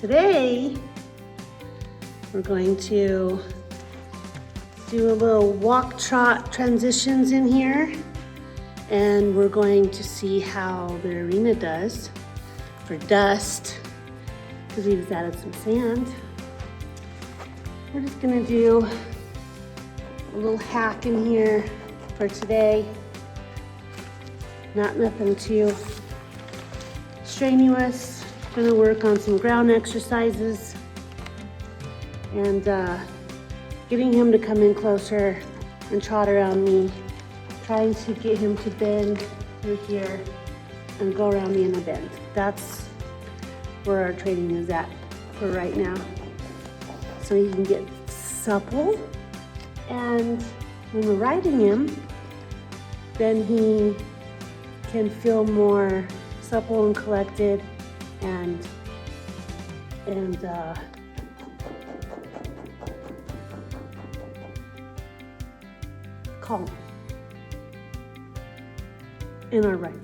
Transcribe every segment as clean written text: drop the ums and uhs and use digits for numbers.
Today, we're going to do a little walk trot transitions in here, and we're going to see how the arena does for dust, because we just added some sand. We're just gonna do a little hack in here for today. Not nothing too strenuous. Gonna work on some ground exercises and getting him to come in closer and trot around me, trying to get him to bend through here and go around me in a bend. That's where our training is at for right now. So he can get supple, and when we're riding him, then he can feel more supple and collected and calm in our ride.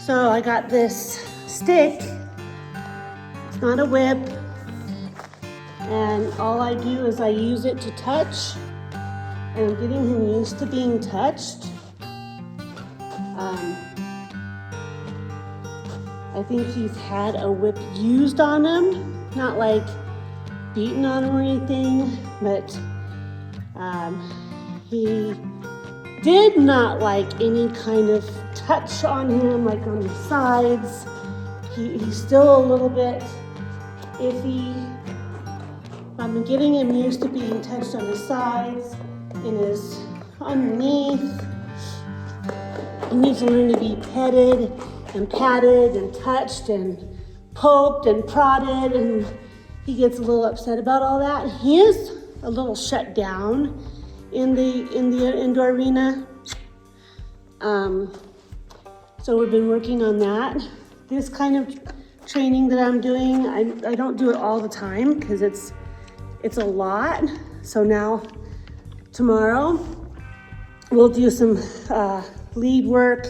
So I got this stick. It's not a whip. And all I do is I use it to touch. And I'm getting him used to being touched. I think he's had a whip used on him. Not like beaten on him or anything, but he did not like any kind of touch on him, like on the sides. He's still a little bit iffy. I'm getting him used to being touched on his sides, in his underneath. He needs to learn to be petted and patted and touched and poked and prodded, and he gets a little upset about all that. He is a little shut down in the indoor arena. So we've been working on that. This kind of training that I'm doing, I don't do it all the time because it's a lot. So now tomorrow we'll do some lead work,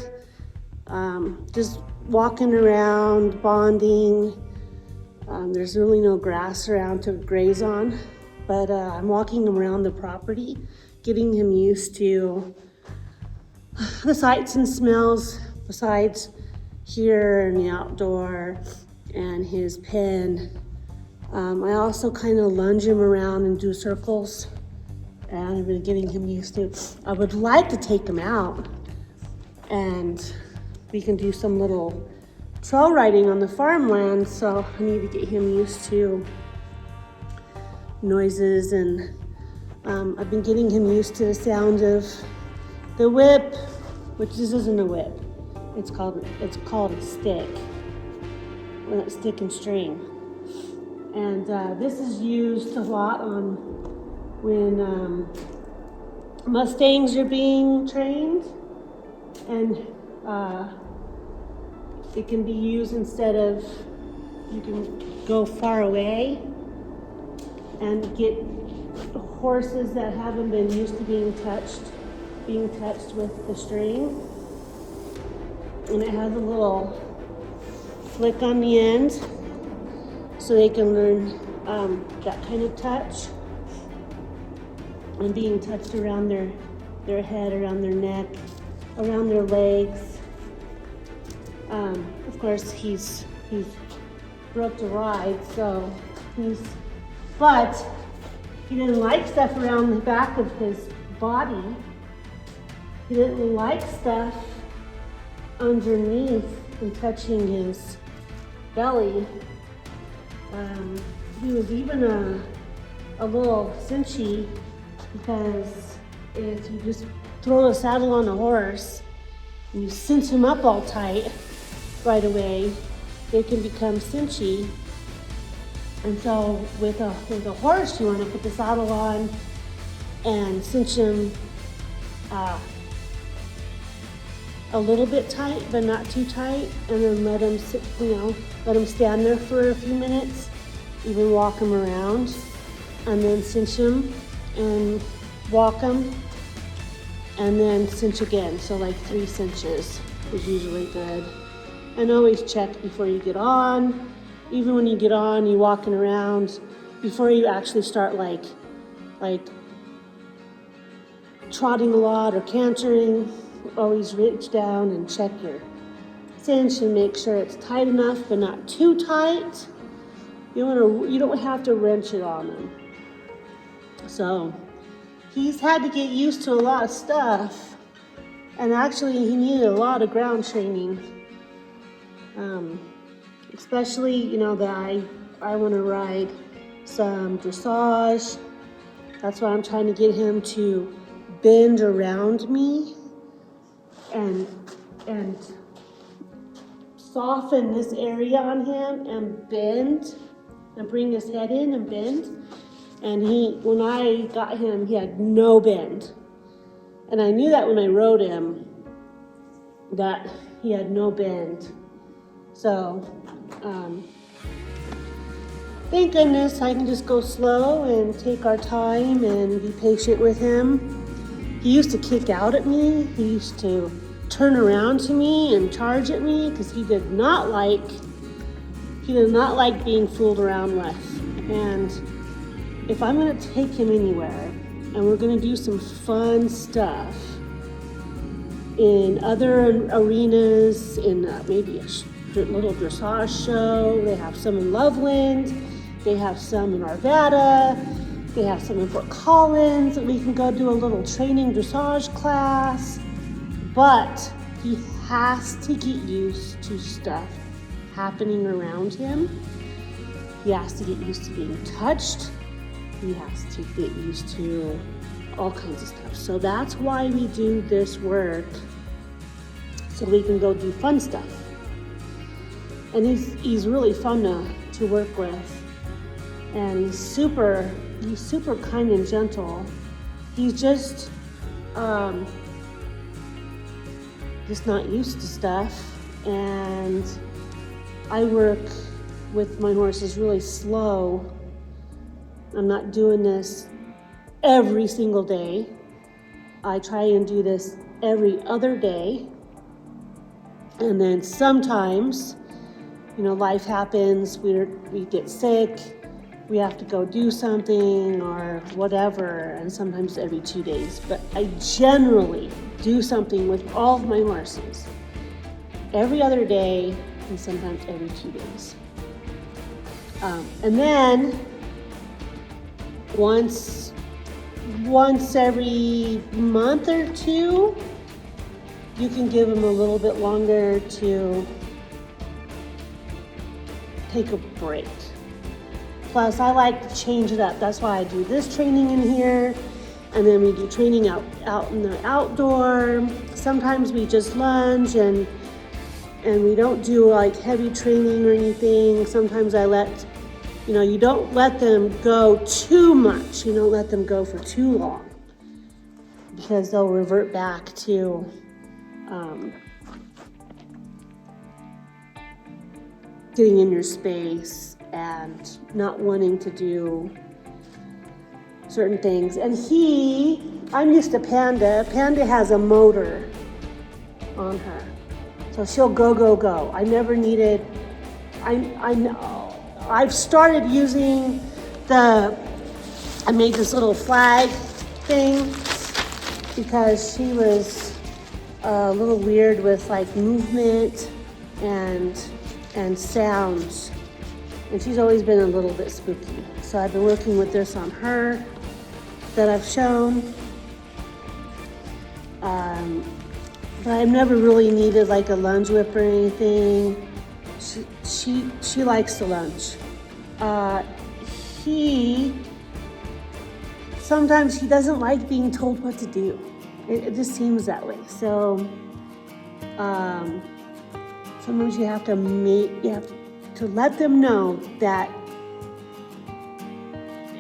just walking around, bonding. There's really no grass around to graze on, but I'm walking him around the property, getting him used to the sights and smells besides here and the outdoor and his pen. I also kind of lunge him around and do circles, and I've been getting him used to. I would like to take him out and we can do some little trail riding on the farmland, so I need to get him used to noises, and I've been getting him used to the sound of the whip, which this isn't a whip. It's called a stick, or stick and string. And this is used a lot on when Mustangs are being trained, and it can be used instead of, you can go far away and get horses that haven't been used to being touched with the string. And it has a little flick on the end so they can learn that kind of touch, and being touched around their head, around their neck, around their legs. Of course, he's broke the ride, so but He didn't like stuff around the back of his body. He didn't like stuff underneath and touching his belly. He was even a little cinchy, because if you just throw a saddle on a horse and you cinch him up all tight right away, they can become cinchy. And so with a horse, you want to put the saddle on and cinch him a little bit tight, but not too tight, and then let him sit, let him stand there for a few minutes, even walk him around, and then cinch him and walk him, and then cinch again. So like 3 cinches is usually good. And always check before you get on. Even when you get on, you're walking around, before you actually start like trotting a lot or cantering, always reach down and check your cinch and make sure it's tight enough but not too tight. You don't have to wrench it on him. So he's had to get used to a lot of stuff, and actually he needed a lot of ground training. Especially, that I want to ride some dressage. That's why I'm trying to get him to bend around me and soften this area on him and bend and bring his head in and bend. And when I got him, he had no bend. And I knew that when I rode him, that he had no bend. So, thank goodness I can just go slow and take our time and be patient with him. He used to kick out at me. He used to turn around to me and charge at me, because he did not like being fooled around with. And if I'm going to take him anywhere and we're going to do some fun stuff in other arenas, in maybe a little dressage show. They have some in Loveland. They have some in Arvada. They have some in Fort Collins. We can go do a little training dressage class. But he has to get used to stuff happening around him. He has to get used to being touched. He has to get used to all kinds of stuff. So that's why we do this work, so we can go do fun stuff. And he's really fun to work with. And he's super kind and gentle. He's just not used to stuff. And I work with my horses really slow. I'm not doing this every single day. I try and do this every other day. And then sometimes, life happens, we get sick, we have to go do something or whatever, and sometimes every 2 days. But I generally do something with all of my horses every other day, and sometimes every 2 days. And then once every month or 2, you can give them a little bit longer to take a break. Plus, I like to change it up. That's why I do this training in here, and then we do training out in the outdoor. Sometimes we just lunge and we don't do like heavy training or anything. Sometimes I let, you don't let them go too much. You don't let them go for too long, because they'll revert back to getting in your space and not wanting to do certain things. And I'm used to Panda. Panda has a motor on her, so she'll go. I never needed. I've started using I made this little flag thing because she was a little weird with like movement and sounds, and she's always been a little bit spooky. So I've been working with this on her, that I've shown. But I've never really needed like a lunge whip or anything. She likes to lunge. Sometimes he doesn't like being told what to do. It just seems that way. So sometimes you have to let them know that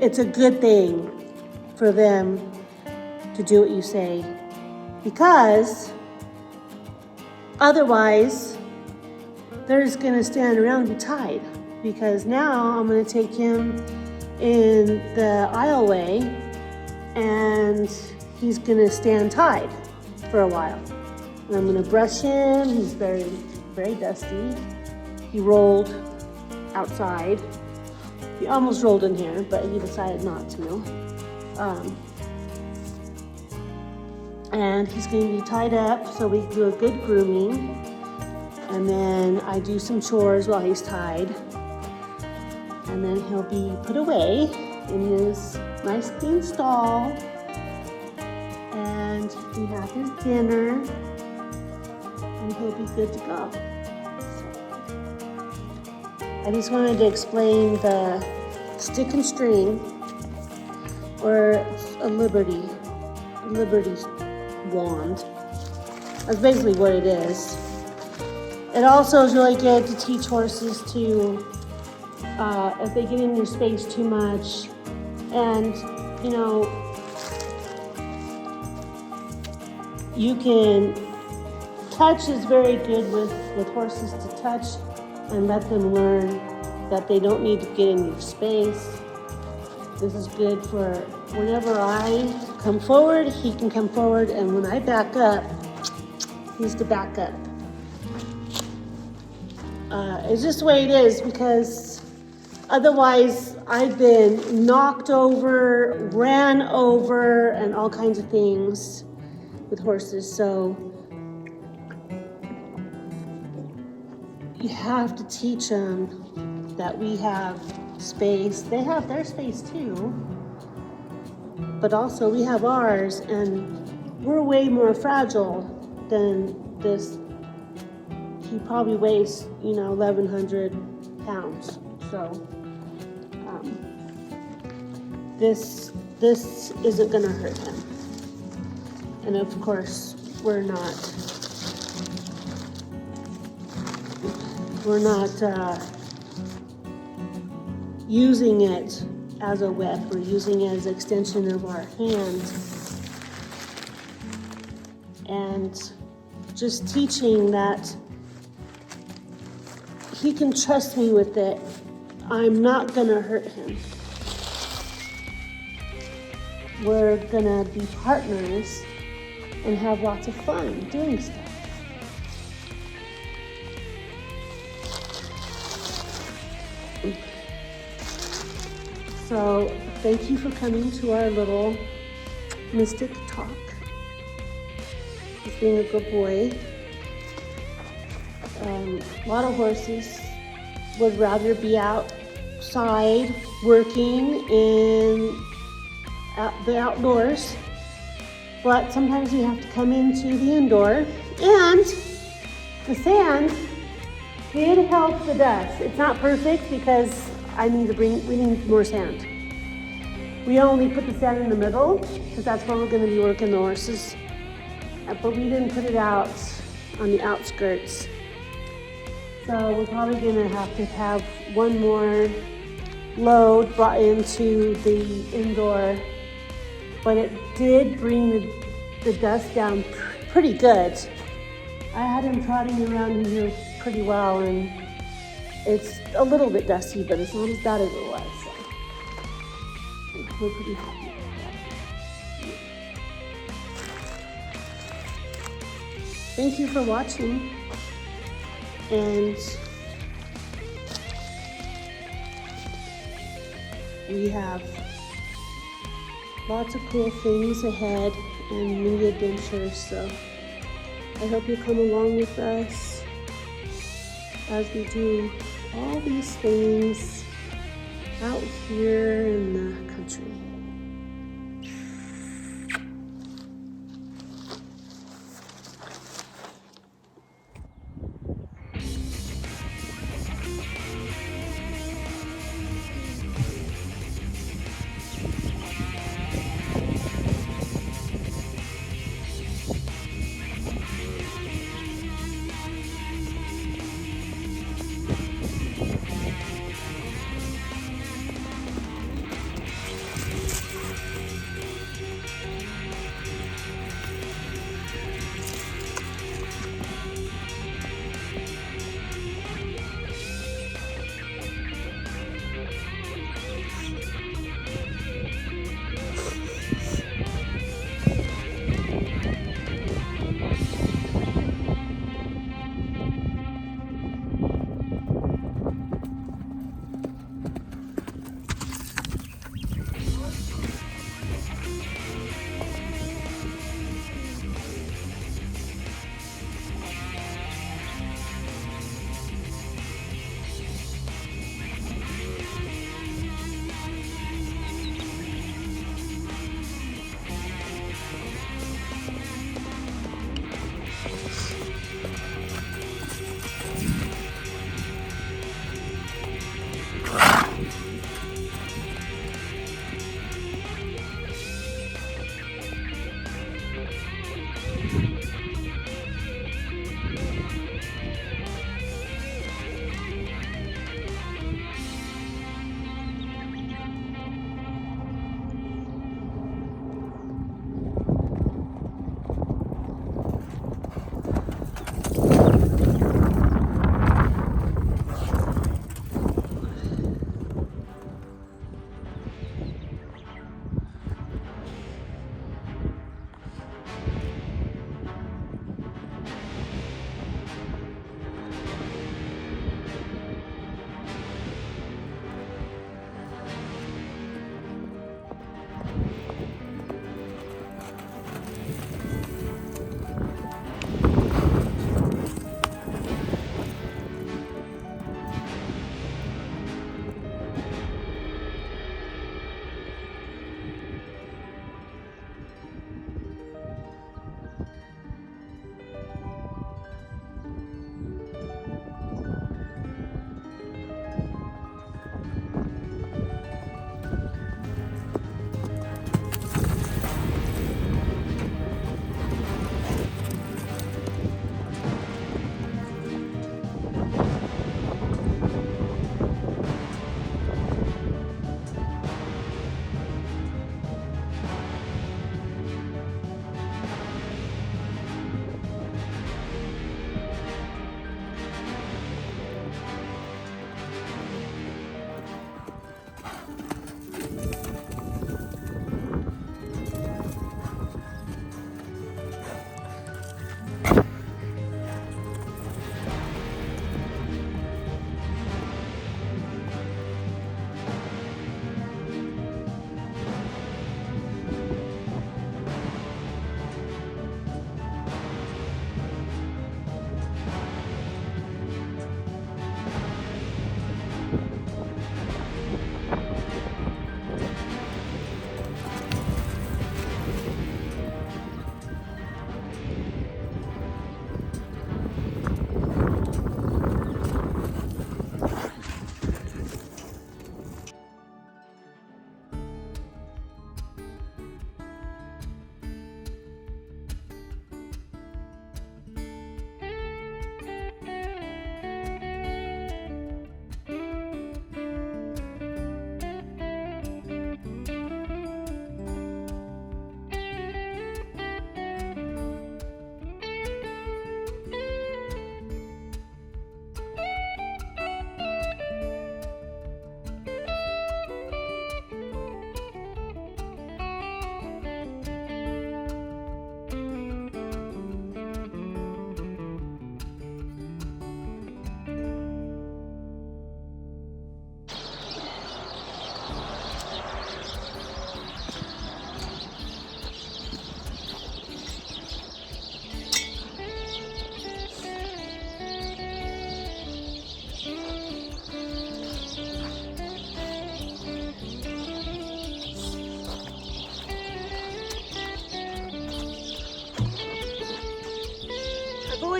it's a good thing for them to do what you say, because otherwise they're just gonna stand around and be tied. Because now I'm gonna take him in the aisleway and he's gonna stand tied for a while. And I'm gonna brush him. He's very, very dusty. He rolled outside. He almost rolled in here, but he decided not to. And he's gonna be tied up, so we do a good grooming. And then I do some chores while he's tied. And then he'll be put away in his nice clean stall. And he can have his dinner. And he'll be good to go. I just wanted to explain the stick and string, or a liberty wand. That's basically what it is. It also is really good to teach horses to, if they get in your space too much, and you can, touch is very good with horses to touch and let them learn that they don't need to get in your space. This is good for whenever I come forward, he can come forward, and when I back up, he's to back up. It's just the way it is, because otherwise I've been knocked over, ran over, and all kinds of things with horses. So you have to teach them that we have space. They have their space too, but also we have ours, and we're way more fragile than this. He probably weighs, 1,100 pounds. So this isn't gonna hurt him. And of course, we're not using it as a whip. We're using it as an extension of our hand. And just teaching that he can trust me with it. I'm not gonna hurt him. We're gonna be partners and have lots of fun doing stuff. So thank you for coming to our little mystic talk. He's being a good boy. A lot of horses would rather be outside working in the outdoors, but sometimes you have to come into the indoor. And the sand did help the dust. It's not perfect because we need more sand. We only put the sand in the middle because that's where we're going to be working the horses, but we didn't put it out on the outskirts. So we're probably gonna have to have one more load brought into the indoor, but it did bring the dust down pretty good. I had him trotting around here pretty well, and it's a little bit dusty, but it's not as bad as it was. So we're pretty happy with that. Thank you for watching. And we have lots of cool things ahead and many adventures, so I hope you come along with us as we do all these things out here in the country.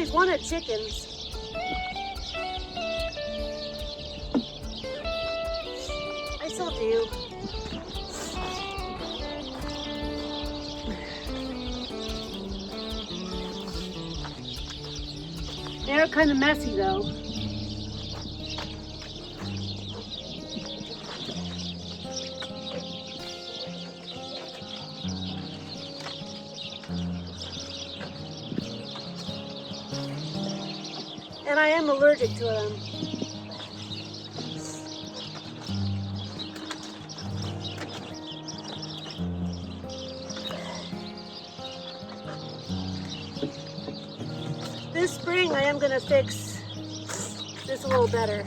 always wanted chickens. I still do. They're kind of messy though. And I am allergic to them. This spring I am going to fix this a little better.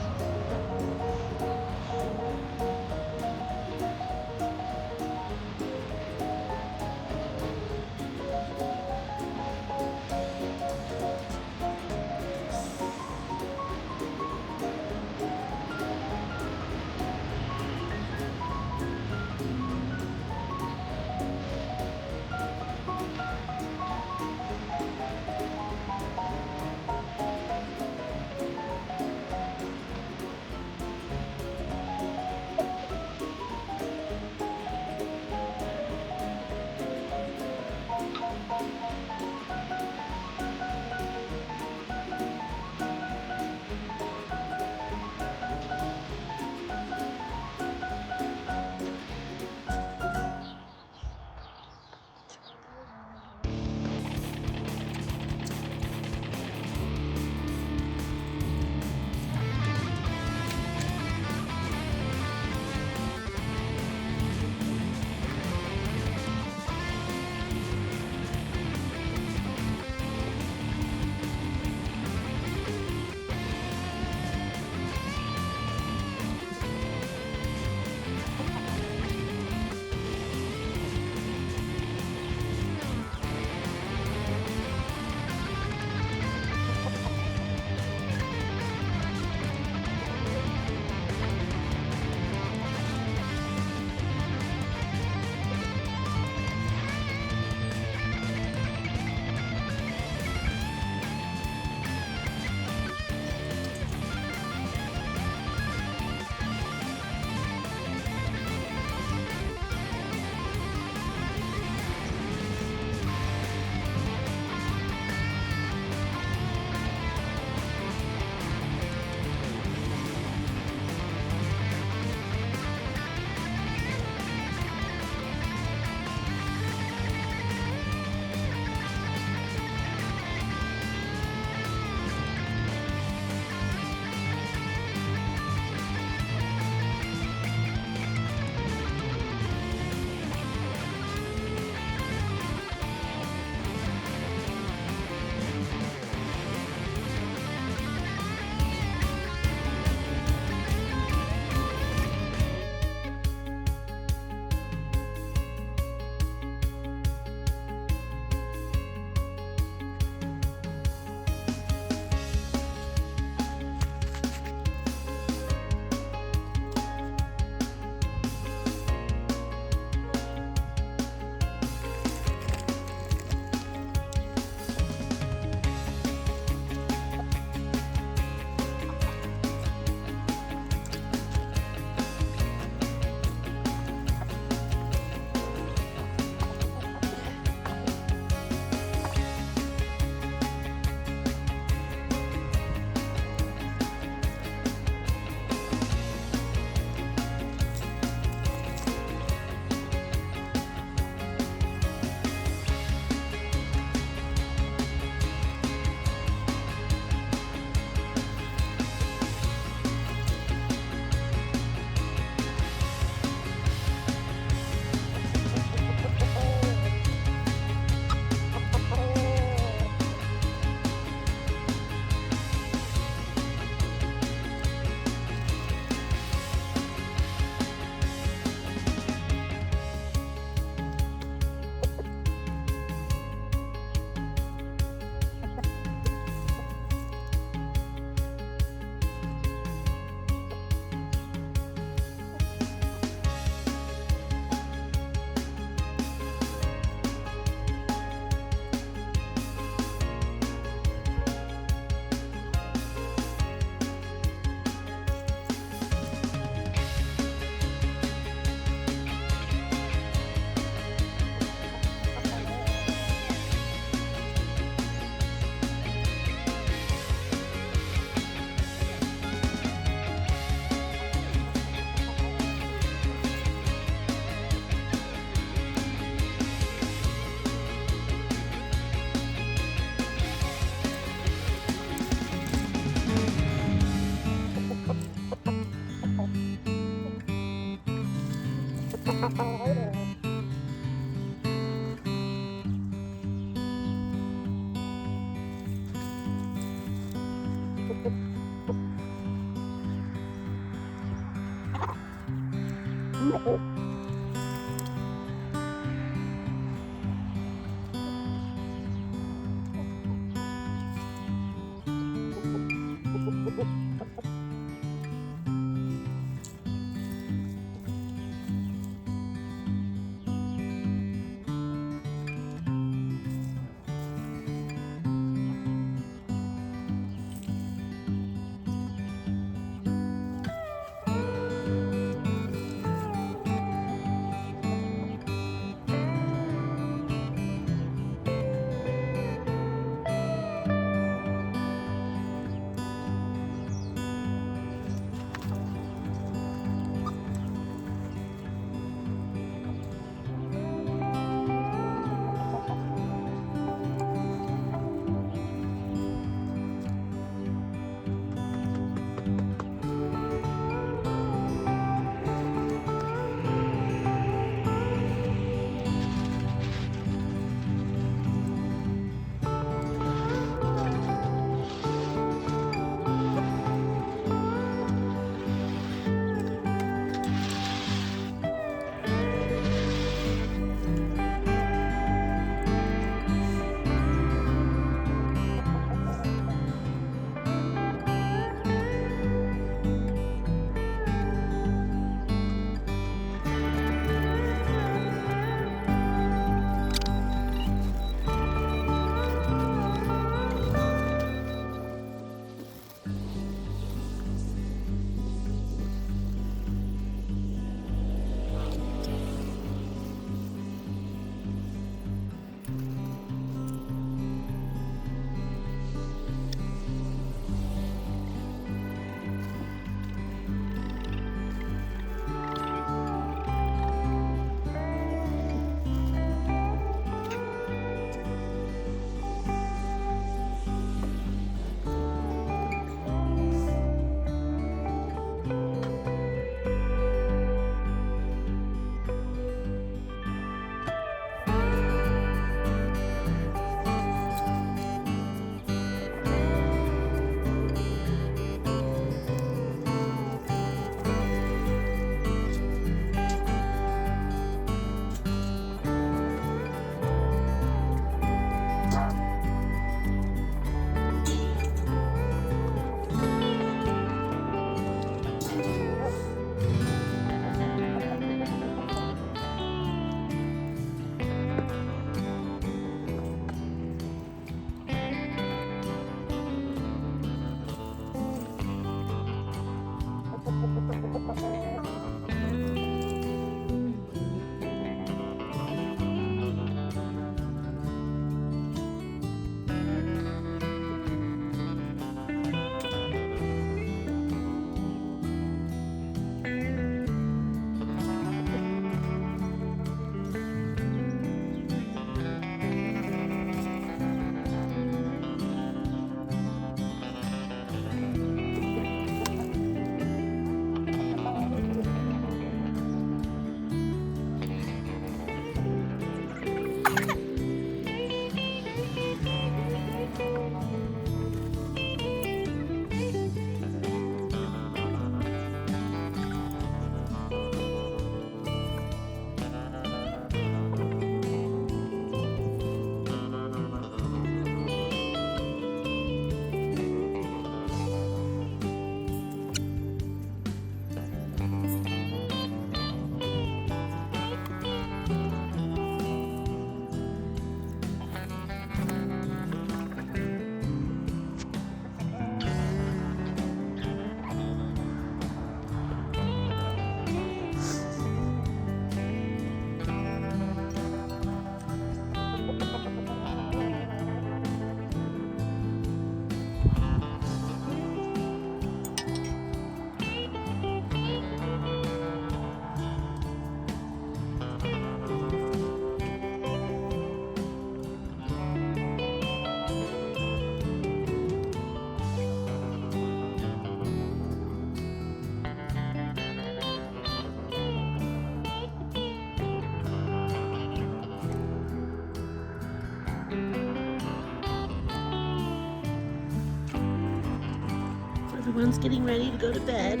Everyone's getting ready to go to bed.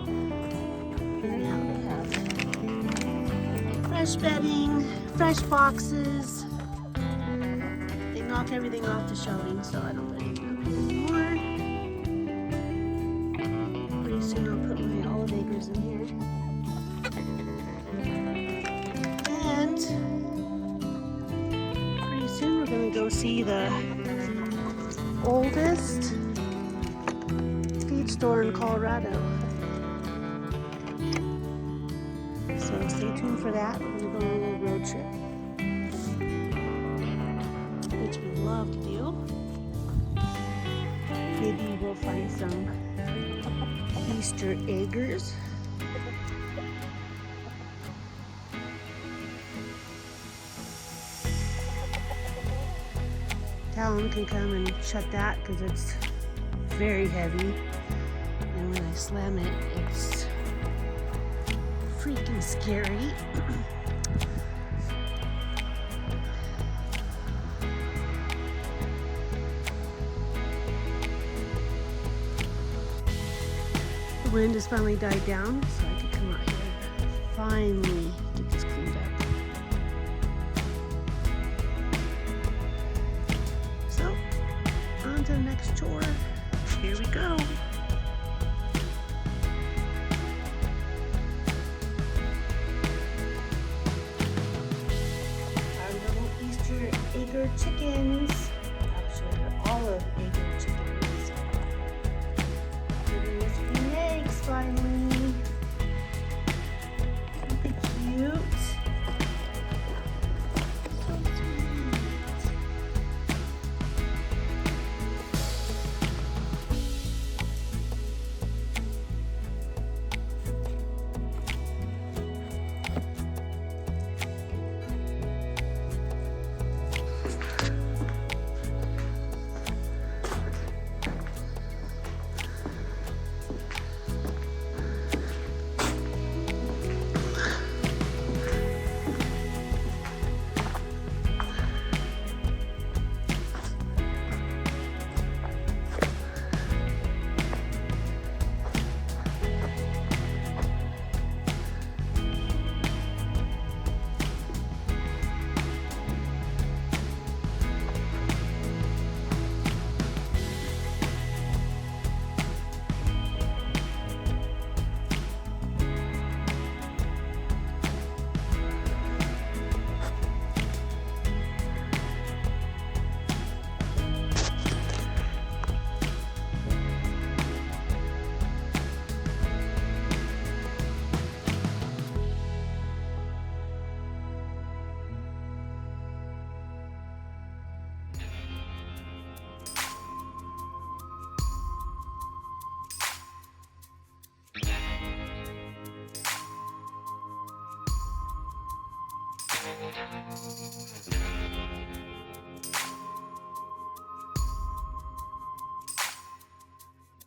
And now they have fresh bedding, fresh boxes. They knocked everything off the shelving, so I don't put anything up here anymore. Pretty soon I'll put my olive acres in here. And pretty soon we're going to go see the oldest feed store in Colorado. So stay tuned for that. We're going to go on a little road trip, which we love to do. Maybe we'll find some Easter eggers. Talon can come and shut that because it's very heavy, and when I slam it, it's freaking scary. The wind has finally died down, so I could come out here and finally get this cleaned up. So, on to the next chore. Here we go. Our little Easter acre chickens. Actually, they're olive acre chickens. Giving us a few eggs finally. Isn't it cute? So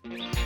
sweet.